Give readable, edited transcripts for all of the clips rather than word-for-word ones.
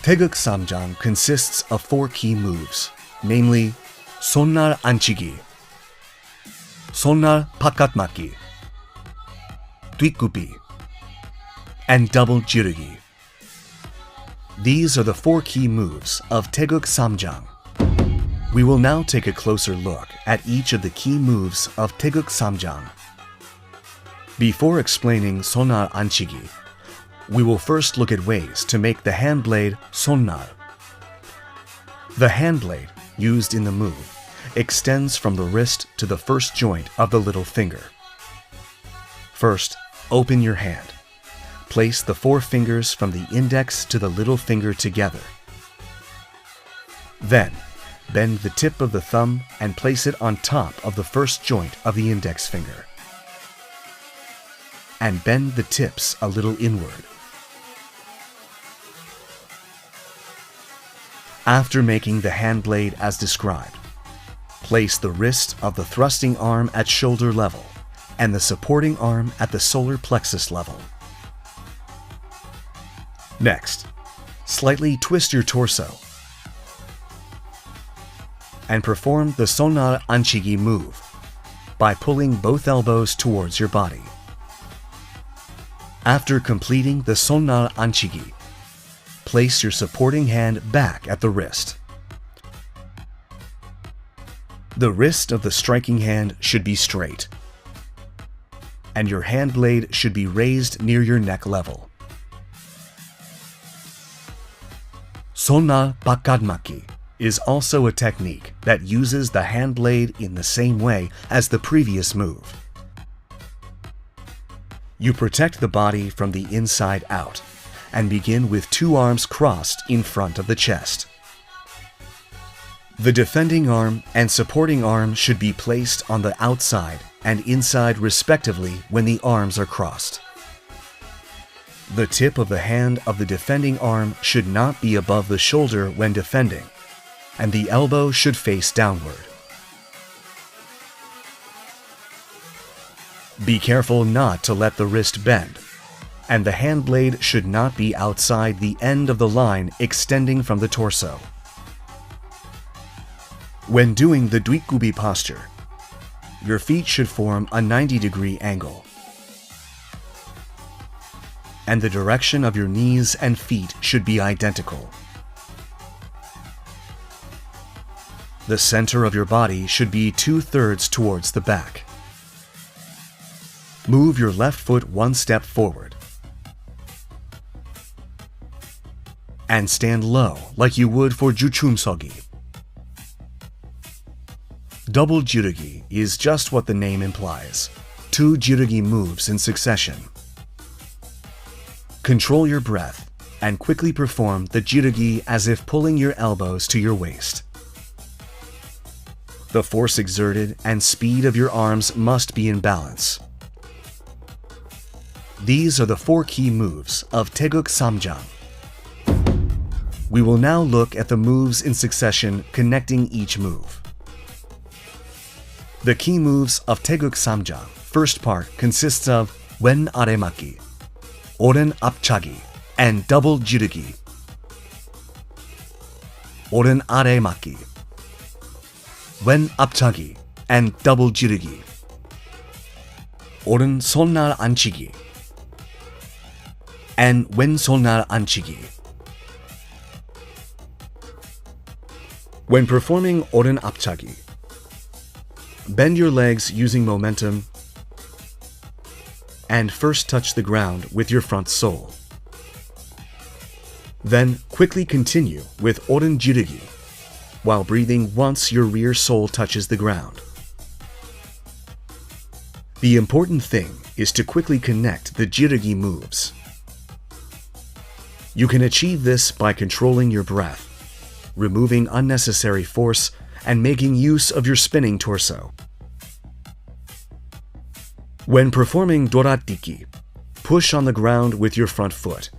Taeguk Samjang consists of 4 key moves, namely 손날 앉히기, 손날 바깥맞기, 뒷굽이, and double jirugi. These are the 4 key moves of Taeguk Samjang. We will now take a closer look at each of the key moves of Taeguk Samjang. Before explaining 손날 앉히기, we will first look at ways to make the hand blade 손날. The hand blade used in the move extends from the wrist to the first joint of the little finger. First, open your hand. Place the 4 fingers from the index to the little finger together. Then, bend the tip of the thumb and place it on top of the first joint of the index finger. And bend the tips a little inward. After making the hand blade as described, place the wrist of the thrusting arm at shoulder level and the supporting arm at the solar plexus level. Next, slightly twist your torso and perform the 손날 앉히기 move by pulling both elbows towards your body. After completing the 손날 앉히기, place your supporting hand back at the wrist. The wrist of the striking hand should be straight, and your hand blade should be raised near your neck level. 손날 바깥맞기 is also a technique that uses the hand blade in the same way as the previous move. You protect the body from the inside out and begin with 2 arms crossed in front of the chest. The defending arm and supporting arm should be placed on the outside and inside respectively when the arms are crossed. The tip of the hand of the defending arm should not be above the shoulder when defending, and the elbow should face downward. Be careful not to let the wrist bend, and the hand blade should not be outside the end of the line extending from the torso. When doing the 뒷굽이 posture, your feet should form a 90-degree angle, and the direction of your knees and feet should be identical. The center of your body should be 2/3 towards the back. Move your left foot 1 step forward and stand low like you would for POOMSAE. Double jirugi is just what the name implies, 2 jirugi moves in succession. Control your breath and quickly perform the jirugi as if pulling your elbows to your waist. The force exerted and speed of your arms must be in balance. These are the 4 key moves of Taeguk Samjang. We will now look at the moves in succession connecting each move. The key moves of Taeguk Samjang first part consists of wen 아래맞기, 오른 앞차기, and double jirugi. 오른 아래맞기, wen 앞차기, and double jirugi. 오른 손날 앉히기, and wen 손날 앉히기. When performing 오른 앞차기, bend your legs using momentum and first touch the ground with your front sole. Then quickly continue with 오른 jirugi while breathing once your rear sole touches the ground. The important thing is to quickly connect the jirugi moves. You can achieve this by controlling your breath, removing unnecessary force, and making use of your spinning torso. When performing 돌아뛰기, push on the ground with your front foot,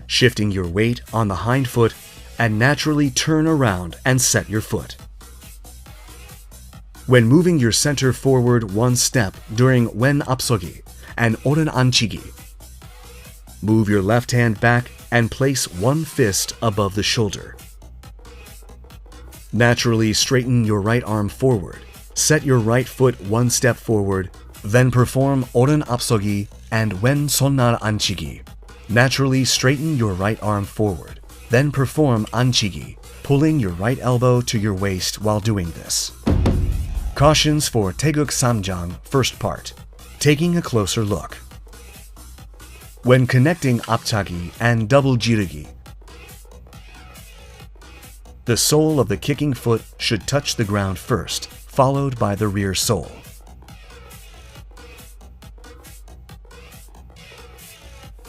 shifting your weight on the hind foot, and naturally turn around and set your foot. When moving your center forward 1 step during wen 앞서기 and 오른 앉히기, move your left hand back and place one fist above the shoulder. Naturally straighten your right arm forward. Set your right foot one step forward, then perform 오른 앞서기 and 왼 손날 앉히기. Naturally straighten your right arm forward, then perform 앉히기, pulling your right elbow to your waist while doing this. Cautions for Taeguk Samjang first part. Taking a closer look. When connecting 앞차기 and double jirugi, the sole of the kicking foot should touch the ground first, followed by the rear sole.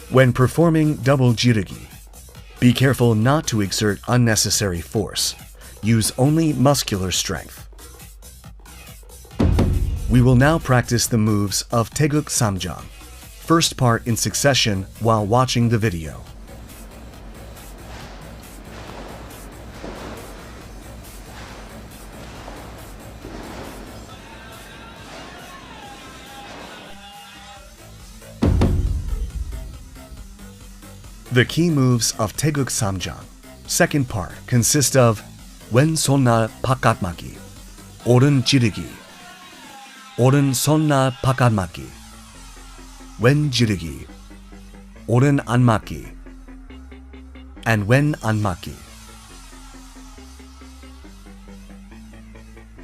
When performing double jirugi, be careful not to exert unnecessary force. Use only muscular strength. We will now practice the moves of Taeguk Samjang, first part in succession while watching the video. The key moves of Taeguk Samjang, second part, consist of 왼 손날 바깥막기, 오른 지르기, 오른 손날 바깥막기, 왼 지르기, 오른 안맞기, and 왼 안맞기.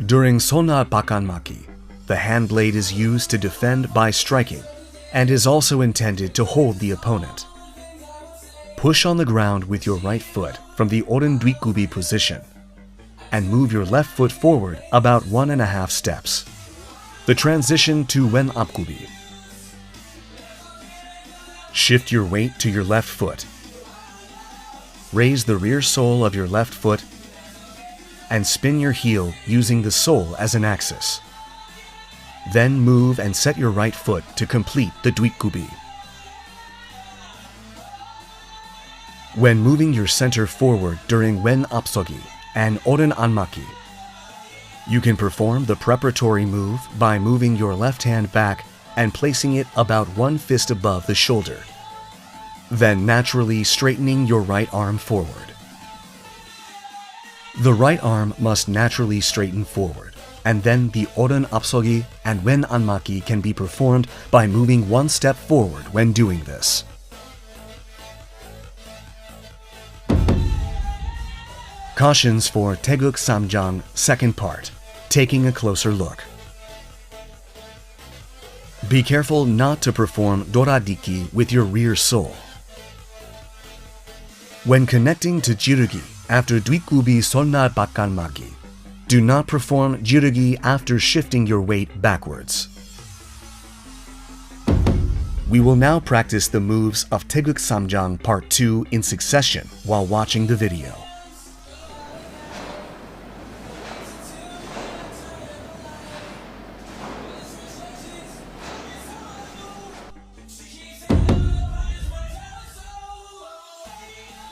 During 손날 바깥막기, the hand blade is used to defend by striking and is also intended to hold the opponent. Push on the ground with your right foot from the 오른 뒷굽이 position and move your left foot forward about 1.5 steps. The transition to 왼 앞굽이. Shift your weight to your left foot. Raise the rear sole of your left foot and spin your heel using the sole as an axis. Then move and set your right foot to complete the 뒷굽이. When moving your center forward during 왼 앞서기 and 오른 안맞기, you can perform the preparatory move by moving your left hand back and placing it about one fist above the shoulder, then naturally straightening your right arm forward. The right arm must naturally straighten forward, and then the 오른 앞서기 and 왼 안맞기 can be performed by moving one step forward when doing this. Cautions for Taeguk Samjang second part, taking a closer look. Be careful not to perform doradiki with your rear sole. When connecting to jirugi after 뒷굽이 손날 바깥막기, do not perform jirugi after shifting your weight backwards. We will now practice the moves of Taeguk Samjang Part 2 in succession while watching the video.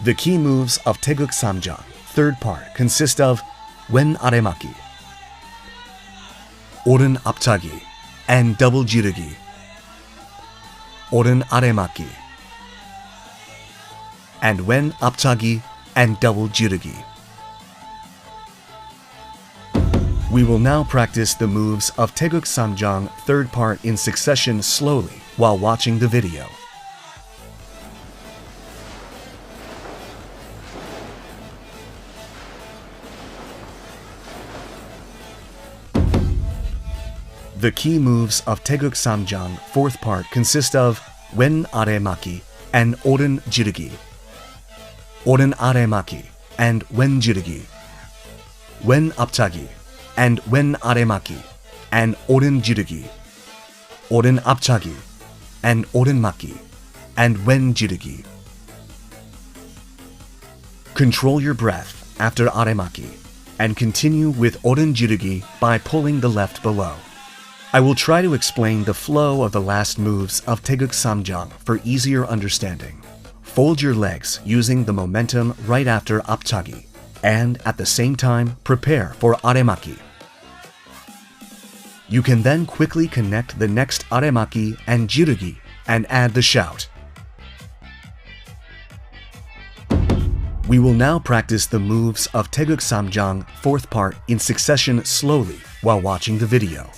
The key moves of Taeguk Samjang, third part, consist of 왼 아래맞기, 오른 앞차기, and double jirugi, 오른 아래맞기, and 왼 앞차기 and double jirugi. We will now practice the moves of Taeguk Samjang, third part, in succession slowly while watching the video. The key moves of Taeguk Samjang, fourth part, consist of 왼 아래맞기 and 오른 지르기, 오른 아래맞기 and 왼 지르기, 왼 앞차기 and 왼 아래맞기 and 오른 지르기, 오른 앞차기 and 오른 맞기 and 왼 지르기. Control your breath after 아래맞기 and continue with 오른 지르기 by pulling the left below. I will try to explain the flow of the last moves of Taeguk Samjang for easier understanding. Fold your legs using the momentum right after 앞차기, and at the same time prepare for 아래맞기. You can then quickly connect the next 아래맞기 and jirugi and add the shout. We will now practice the moves of Taeguk Samjang fourth part in succession slowly while watching the video.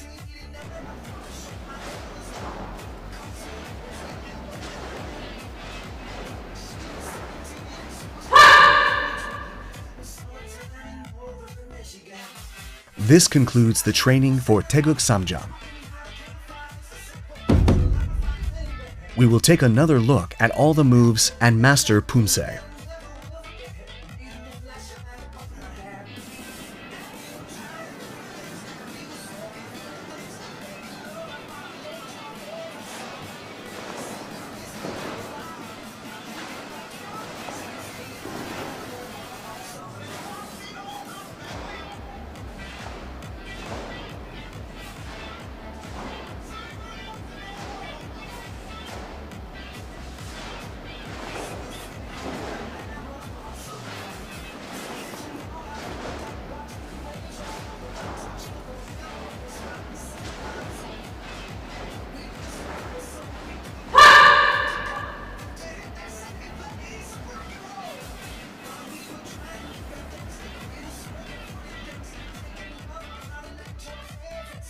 This concludes the training for Taeguk Samjang. We will take another look at all the moves and master POOMSAE.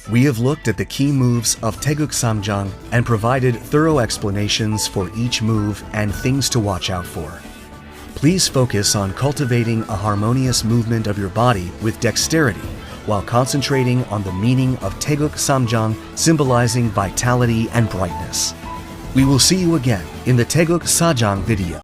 We have looked at the key moves of Taeguk Samjang and provided thorough explanations for each move and things to watch out for. Please focus on cultivating a harmonious movement of your body with dexterity while concentrating on the meaning of Taeguk Samjang, symbolizing vitality and brightness. We will see you again in the Taeguk Sajang video.